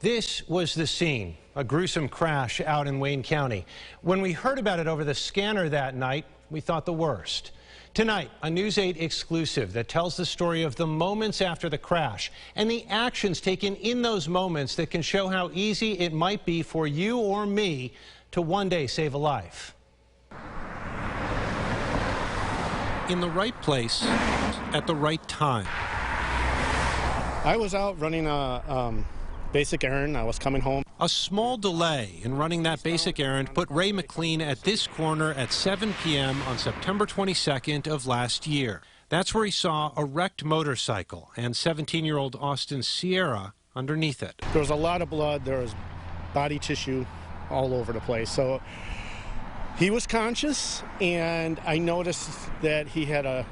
This was the scene, a gruesome crash out in Wayne County. When we heard about it over the scanner that night, we thought the worst. Tonight, a News 8 exclusive that tells the story of the moments after the crash and the actions taken in those moments that can show how easy it might be for you or me to one day save a life. In the right place, at the right time. I was out running a basic errand. I was coming home. A small delay in running that basic errand put Ray McLean at this corner at 7 p.m. on September 22nd of last year. That's where he saw a wrecked motorcycle and 17-year-old Austin Sierra underneath it. There was a lot of blood. There was body tissue all over the place. So he was conscious, and I noticed that he had a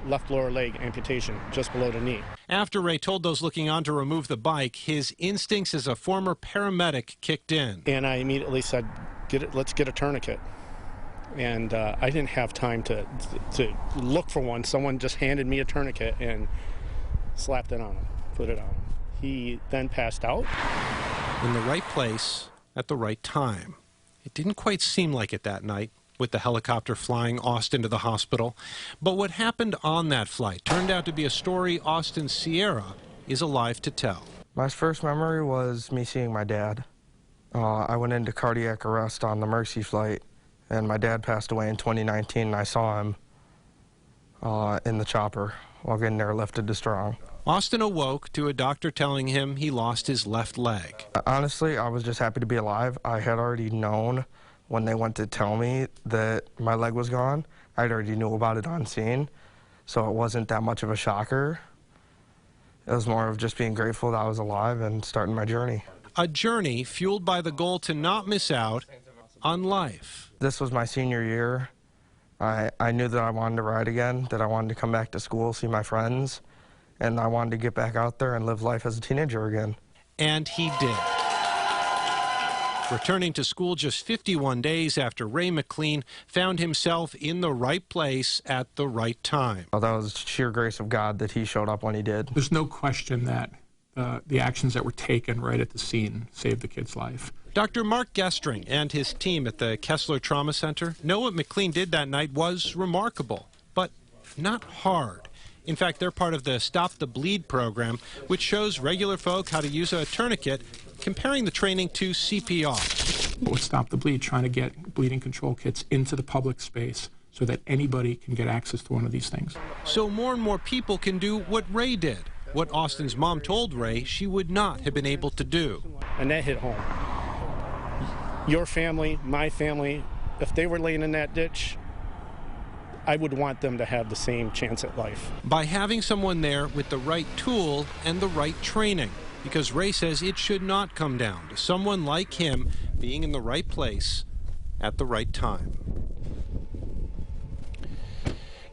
left lower leg amputation just below the knee. After Ray told those looking on to remove the bike, his instincts as a former paramedic kicked in. And I immediately said, let's get a tourniquet. And I didn't have time to look for one. Someone just handed me a tourniquet and slapped it on him, put it on him. He then passed out. In the right place at the right time. It didn't quite seem like it that night, with the helicopter flying Austin to the hospital. But what happened on that flight turned out to be a story Austin Sierra is alive to tell. My first memory was me seeing my dad. I went into cardiac arrest on the Mercy flight, and my dad passed away in 2019, and I saw him in the chopper while getting airlifted to Strong. Austin awoke to a doctor telling him he lost his left leg. Honestly, I was just happy to be alive. I had already known when they went to tell me that my leg was gone. I'd already knew about it on scene, so it wasn't that much of a shocker. It was more of just being grateful that I was alive and starting my journey. A journey fueled by the goal to not miss out on life. This was my senior year. I knew that I wanted to ride again, that I wanted to come back to school, see my friends, and I wanted to get back out there and live life as a teenager again. And he did. Returning to school just 51 days after Ray McLean found himself in the right place at the right time. Well, that was sheer grace of God that he showed up when he did. There's no question that the actions that were taken right at the scene saved the kid's life. Dr. Mark Gestring and his team at the Kessler Trauma Center know what McLean did that night was remarkable, but not hard. In fact, they're part of the Stop the Bleed program, which shows regular folk how to use a tourniquet, comparing the training to CPR. With Stop the Bleed, trying to get bleeding control kits into the public space so that anybody can get access to one of these things. So more and more people can do what Ray did, what Austin's mom told Ray she would not have been able to do. And that hit home. Your family, my family, if they were laying in that ditch, I would want them to have the same chance at life. By having someone there with the right tool and the right training. Because Ray says it should not come down to someone like him being in the right place at the right time.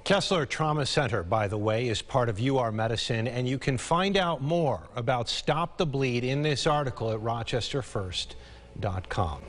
Kessler Trauma Center, by the way, is part of UR Medicine, and you can find out more about Stop the Bleed in this article at rochesterfirst.com.